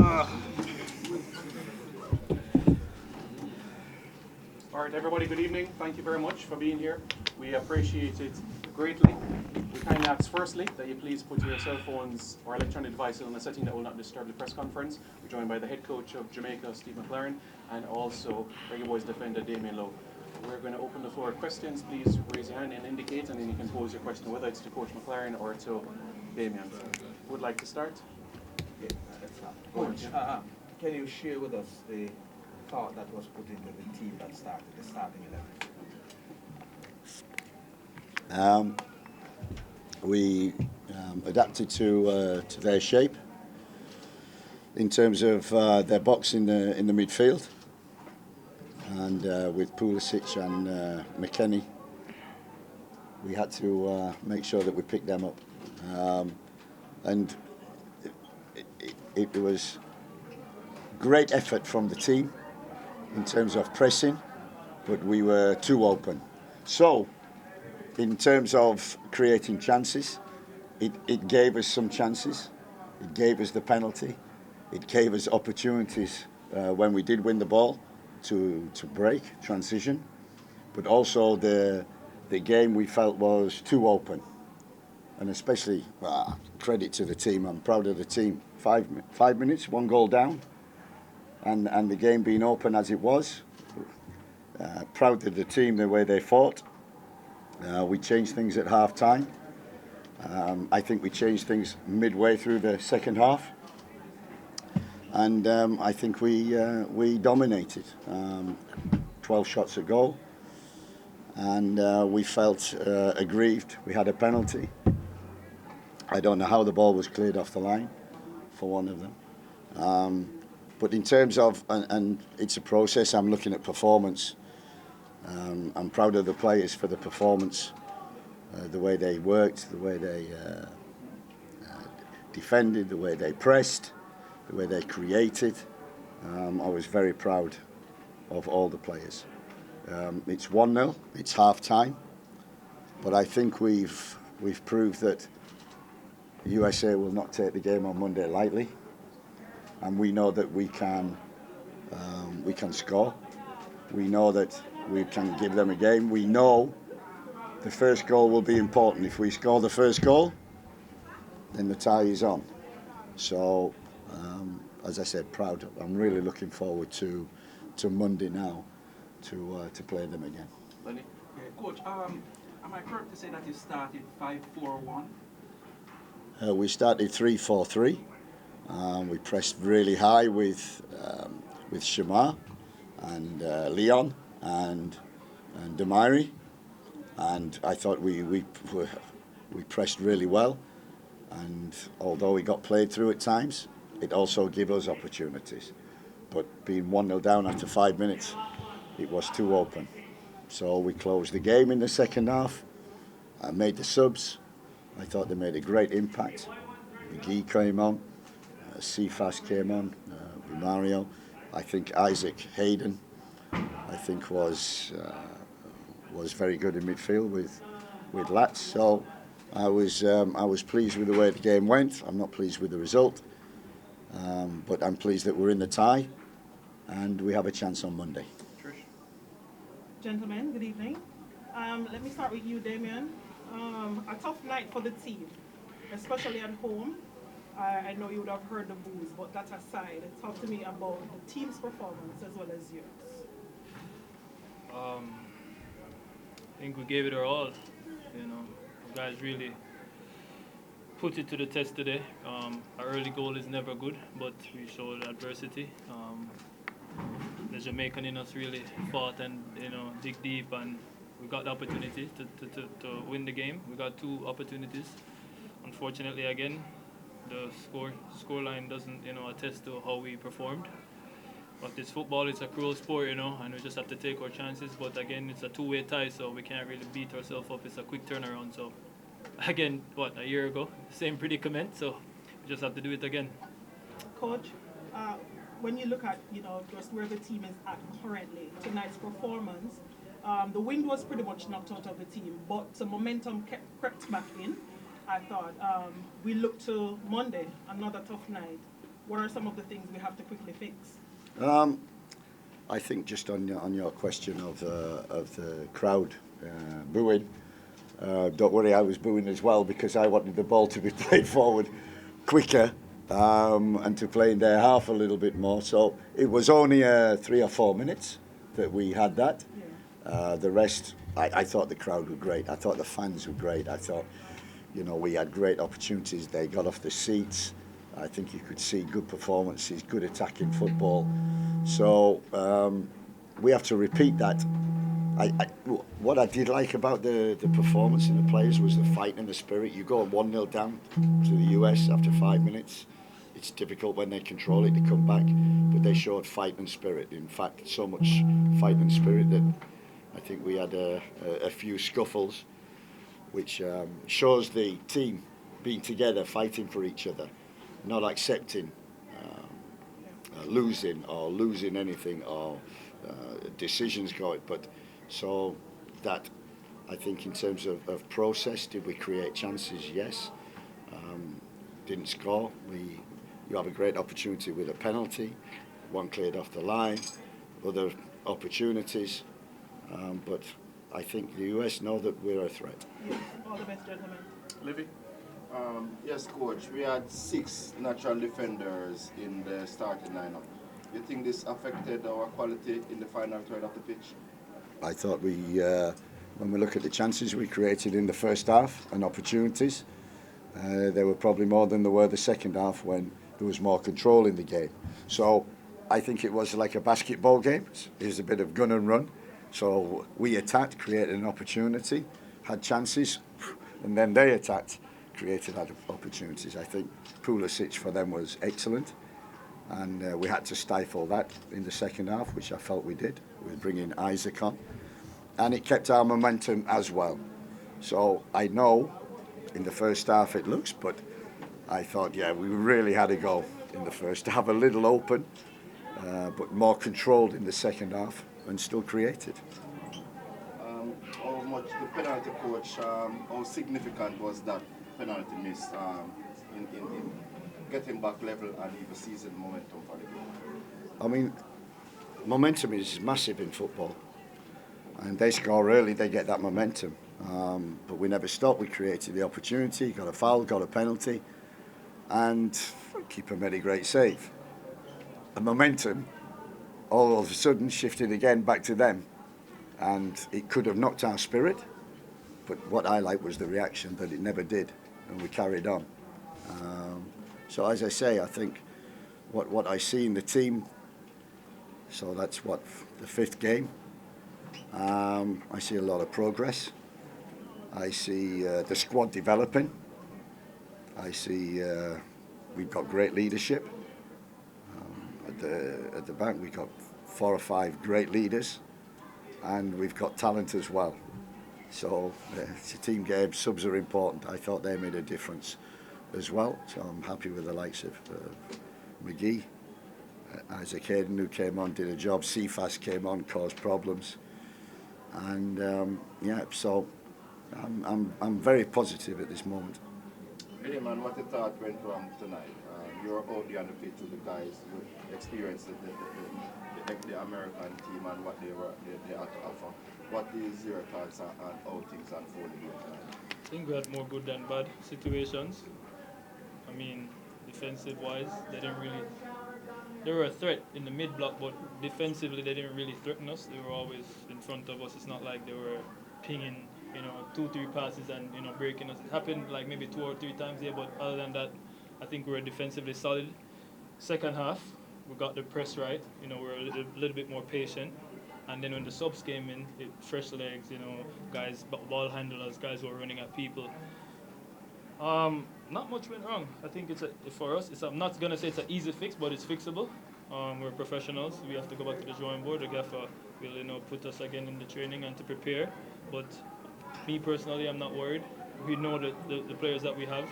All right, everybody, good evening. Thank you very much for being here. We appreciate it greatly. We kindly ask firstly that you please put your cell phones or electronic devices on a setting that will not disturb the press conference. We're joined by the head coach of Jamaica, Steve McClaren, and also Reggae Boyz defender Daman Lowe. We're going to open the floor to questions. Please raise your hand and indicate, and then you can pose your question, whether it's to Coach McClaren or to Damien. Who would like to start? Yeah, let's start. Coach, can you share with us the thought that was put into the team that started, the starting 11? We adapted to their shape in terms of their box in the midfield, and with Pulisic and McKennie, we had to make sure that we picked them up, and it was great effort from the team in terms of pressing, but we were too open. So, in terms of creating chances, it gave us some chances. It gave us the penalty. It gave us opportunities when we did win the ball to break, transition. But also the game we felt was too open. And especially, credit to the team. I'm proud of the team. 5 minutes, 1 goal down. And the game being open as it was. Proud of the team, the way they fought. We changed things at half time. I think we changed things midway through the second half. And I think we dominated. 12 shots at goal. And we felt aggrieved. We had a penalty. I don't know how the ball was cleared off the line for one of them. But in terms of, and it's a process, I'm looking at performance. I'm proud of the players for the performance, the way they worked, the way they defended, the way they pressed, the way they created. I was very proud of all the players. It's 1-0, it's half time, but I think we've proved that USA will not take the game on Monday lightly. And we know that we can score. We know that we can give them a game. We know the first goal will be important. If we score the first goal, then the tie is on. So, as I said, proud. I'm really looking forward to Monday now to play them again. Yeah, Coach, am I correct to say that you started 5-4-1? We started 3-4-3. We pressed really high with Shamar and Leon and Damari, and I thought we pressed really well. And although we got played through at times, it also gave us opportunities. But being 1-0 down after 5 minutes, it was too open. So we closed the game in the second half. I made the subs. I thought they made a great impact. McGee came on. Cephas came on, Mario. I think Isaac Hayden, I think was very good in midfield with Lats. So I was pleased with the way the game went. I'm not pleased with the result, but I'm pleased that we're in the tie, and we have a chance on Monday. Trish. Gentlemen, good evening. Let me start with you, Damien. A tough night for the team, especially at home. I know you would have heard the boos, but that aside, talk to me about the team's performance as well as yours. I think we gave it our all. You know, the guys really put it to the test today. Our early goal is never good, but we showed adversity. The Jamaican in us really fought and dig deep, and we got the opportunity to win the game. We got 2 opportunities. Unfortunately, again, the scoreline doesn't attest to how we performed. But this football is a cruel sport, and we just have to take our chances. But again, it's a two-way tie, so we can't really beat ourselves up. It's a quick turnaround. So again, a year ago, same predicament. So we just have to do it again. Coach, when you look at just where the team is at currently, tonight's performance, the wind was pretty much knocked out of the team, but the momentum crept back in. I thought we look to Monday, another tough night. what are some of the things we have to quickly fix? I think just on your question of the crowd booing, don't worry, I was booing as well because I wanted the ball to be played forward quicker and to play in their half a little bit more. So it was only 3 or 4 minutes that we had that. Yeah. The rest, I thought the crowd were great. I thought the fans were great. I thought, we had great opportunities. They got off the seats. I think you could see good performances, good attacking football. So we have to repeat that. What I did like about the performance in the players was the fight and the spirit. You go 1-0 down to the US after 5 minutes. It's difficult when they control it to come back, but they showed fight and spirit. In fact, so much fight and spirit that I think we had a few scuffles, which shows the team being together, fighting for each other, not accepting losing anything or decisions going. But so that I think in terms of process, did we create chances? Yes. Didn't score. You have a great opportunity with a penalty, one cleared off the line, other opportunities, but I think the US know that we're a threat. Yes. All the best, gentlemen. Livy? Yes, coach. We had 6 natural defenders in the starting lineup. You think this affected our quality in the final third of the pitch? I thought when we look at the chances we created in the first half and opportunities, they were probably more than they were the second half when there was more control in the game. So I think it was like a basketball game. It was a bit of gun and run. So we attacked, created an opportunity, had chances, and then they attacked, created other opportunities. I think Pulisic for them was excellent, and we had to stifle that in the second half, which I felt we did, with bringing Isaac on, and it kept our momentum as well. So I know in the first half it looks, but I thought, we really had a go in the first half, a little open, but more controlled in the second half, and still created. How much the penalty, coach, how significant was that penalty miss in getting back level and even seizing momentum for the game? I mean, momentum is massive in football, and they score early, they get that momentum. But we never stopped. We created the opportunity, got a foul, got a penalty, and keeper made a great save. The momentum all of a sudden shifted again back to them, and it could have knocked our spirit, but what I liked was the reaction that it never did, and we carried on. So as I say, I think what I see in the team, so that's the 5th game, I see a lot of progress. I see the squad developing. I see we've got great leadership. At the back, we've got 4 or 5 great leaders, and we've got talent as well. So it's a team game. Subs are important. I thought they made a difference as well. So I'm happy with the likes of McGee, Isaac Hayden, who came on, did a job. Cephas came on, caused problems, and so I'm very positive at this moment. Hey man, what you thought went wrong tonight? You're out there on the pitch with the guys who experienced the American team and what they had to offer. What is your thoughts on how things unfolded here tonight? I think we had more good than bad situations. I mean, defensive-wise, they were a threat in the mid-block, but defensively they didn't really threaten us. They were always in front of us. It's not like they were pinging, 2-3 passes and, breaking us. It happened like maybe 2 or 3 times here, but other than that, I think we were defensively solid. Second half, we got the press right. We were a little bit more patient. And then when the subs came in, fresh legs, guys, ball handlers, guys who are running at people. Not much went wrong. I think for us, I'm not going to say it's an easy fix, but it's fixable. We're professionals. We have to go back to the drawing board. The gaffer will, put us again in the training and to prepare. But me personally, I'm not worried. We know the players that we have,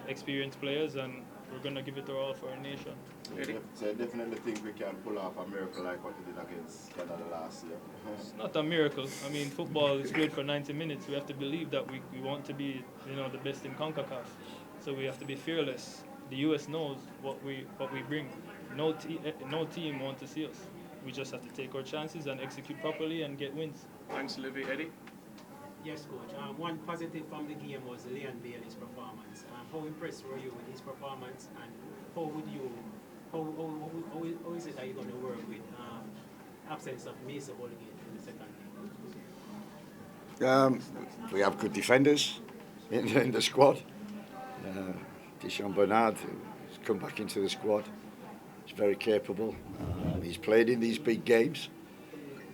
experienced players, and we're going to give it our all for our nation. So I definitely think we can pull off a miracle like what we did against Canada last year. It's not a miracle. I mean, football is played for 90 minutes. We have to believe that we want to be, the best in CONCACAF. So we have to be fearless. the US knows what we bring. No team want to see us. We just have to take our chances and execute properly and get wins. Thanks, Olivia. Eddie? Yes, coach. One positive from the game was Leon Bailey's performance. How impressed were you with his performance, and how is it that you're going to work with absence of Mesa Holgate in the second game? We have good defenders in the squad. Deshaun Bernard, who's come back into the squad, is very capable. He's played in these big games,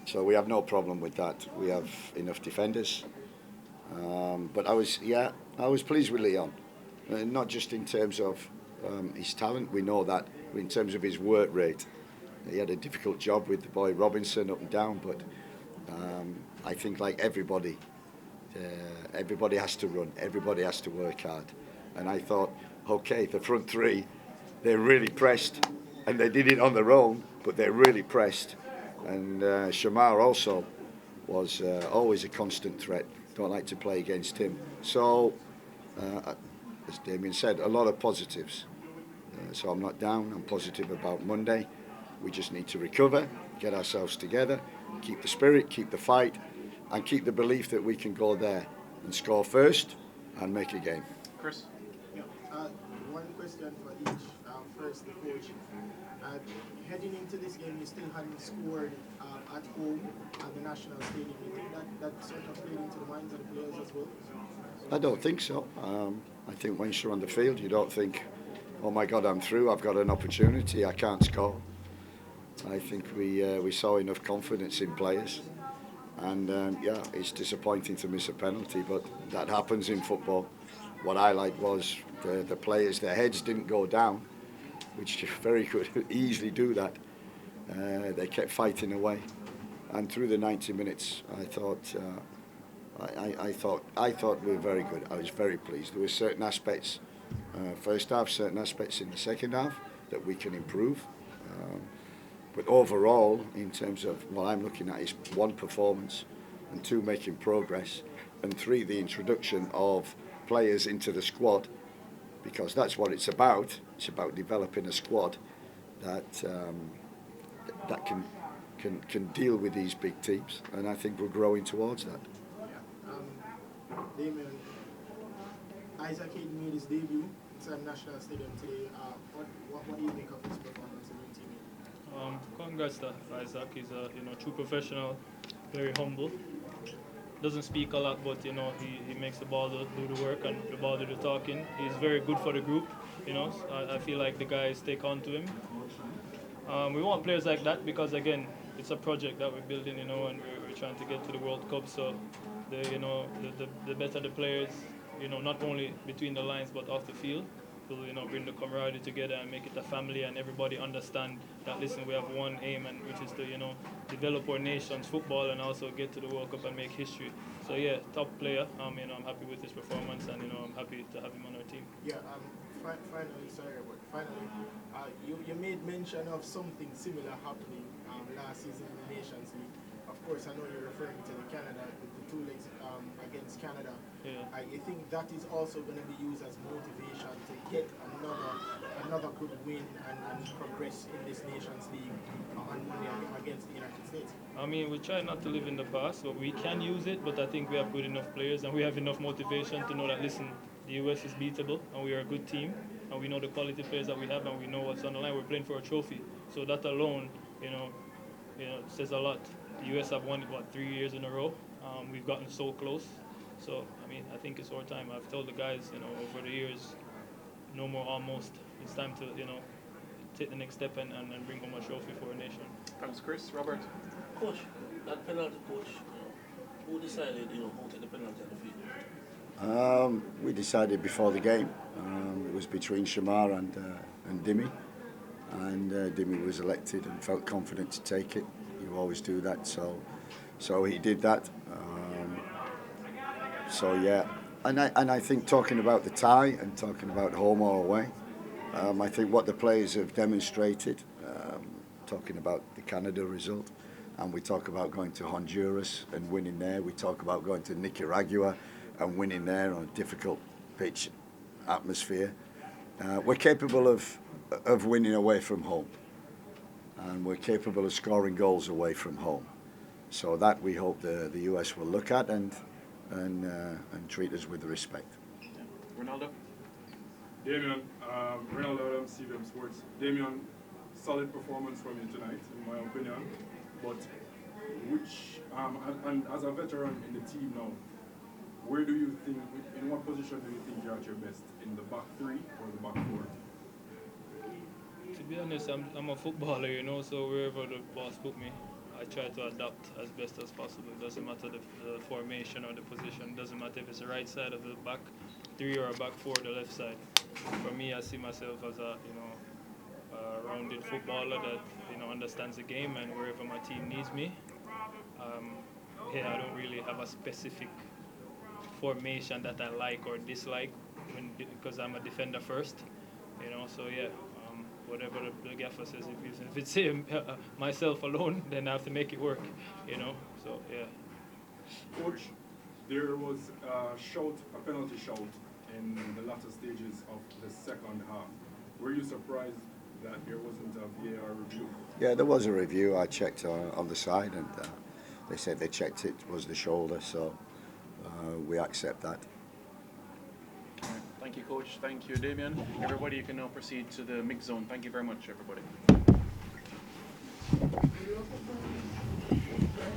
so we have no problem with that. We have enough defenders. But I was pleased with Leon, not just in terms of his talent. We know that in terms of his work rate. He had a difficult job with the boy Robinson up and down, but I think like everybody has to run, everybody has to work hard. And I thought, okay, the front three, they really pressed, and they did it on their own, but they really pressed. And Shamar also was always a constant threat. Don't like to play against him. So, as Damien said, a lot of positives. So I'm not down, I'm positive about Monday. We just need to recover, get ourselves together, keep the spirit, keep the fight, and keep the belief that we can go there and score first and make a game. Chris? Yeah. One question for each. First, the coach. Heading into this game, you still hadn't scored at home at the National Stadium. You think that sort of played into the minds of the players as well? I don't think so. I think once you're on the field, you don't think, oh my God, I'm through, I've got an opportunity, I can't score. I think we saw enough confidence in players. And it's disappointing to miss a penalty, but that happens in football. What I liked was the players, their heads didn't go down, which very could easily do that. They kept fighting away, and through the 90 minutes, I thought we were very good. I was very pleased. There were certain aspects, first half, certain aspects in the second half that we can improve. But overall, in terms of what I'm looking at, is one, performance, and two, making progress, and three, the introduction of players into the squad, because that's what it's about. It's about developing a squad that can deal with these big teams, and I think we're growing towards that. Damien, Isaac Hayden made his debut inside National Stadium today. What do you make of his performance in your team? Congrats to Isaac. He's a true professional, very humble. Doesn't speak a lot, but he makes the ball do the work and the ball do the talking. He's very good for the group. I feel like the guys take on to him. We want players like that because again, it's a project that we're building, and we're trying to get to the World Cup. So the better the players, not only between the lines but off the field, will bring the camaraderie together and make it a family, and everybody understand that listen, we have one aim, and which is to develop our nation's football and also get to the World Cup and make history. So yeah, top player. I'm happy with his performance, and I'm happy to have him on our team. Yeah. Finally, you made mention of something similar happening last season in the Nations League. Of course, I know you're referring to the two legs against Canada. Yeah. I think that is also going to be used as motivation to get another good win and progress in this Nations League on Monday against the United States. We try not to live in the past, but we can use it. But I think we have good enough players, and we have enough motivation to know that listen, the US is beatable, and we are a good team, and we know the quality players that we have, and we know what's on the line. We're playing for a trophy, so that alone, says a lot. The US have won it 3 years in a row. We've gotten so close. So I think it's our time. I've told the guys, over the years, no more almost. It's time to, take the next step and bring home a trophy for our nation. Thanks, Chris. Robert? Coach, that penalty, coach, who decided, who took the penalty on the field? We decided before the game. It was between Shamar and Dimi, and Dimi was elected and felt confident to take it. You always do that, so he did that. And I think talking about the tie and talking about home or away, I think what the players have demonstrated, talking about the Canada result, and we talk about going to Honduras and winning there. We talk about going to Nicaragua and winning there on a difficult pitch atmosphere. we're capable of winning away from home, and we're capable of scoring goals away from home. So that we hope the US will look at and treat us with respect. Ronaldo? Damian, Ronaldo, CVM Sports. Damian, solid performance from you tonight, in my opinion. But and as a veteran in the team now, where do you think, in what position do you think you're at your best? In the back three or the back four? To be honest, I'm a footballer, you know, so wherever the boss put me, I try to adapt as best as possible. It doesn't matter the formation or the position. It doesn't matter if it's the right side of the back three or a back four, the left side. For me, I see myself as a rounded footballer that understands the game, and wherever my team needs me, I don't really have a specific formation that I like or dislike, because I'm a defender first, So yeah. Whatever the gaffer says, if it's myself alone, then I have to make it work, So yeah. Coach, there was a penalty shout in the latter stages of the second half. Were you surprised that there wasn't a VAR review? Yeah, there was a review. I checked on the side, and they said they checked it was the shoulder, so we accept that. Thank you, Coach. Thank you, Damian. Everybody, you can now proceed to the mix zone. Thank you very much, everybody.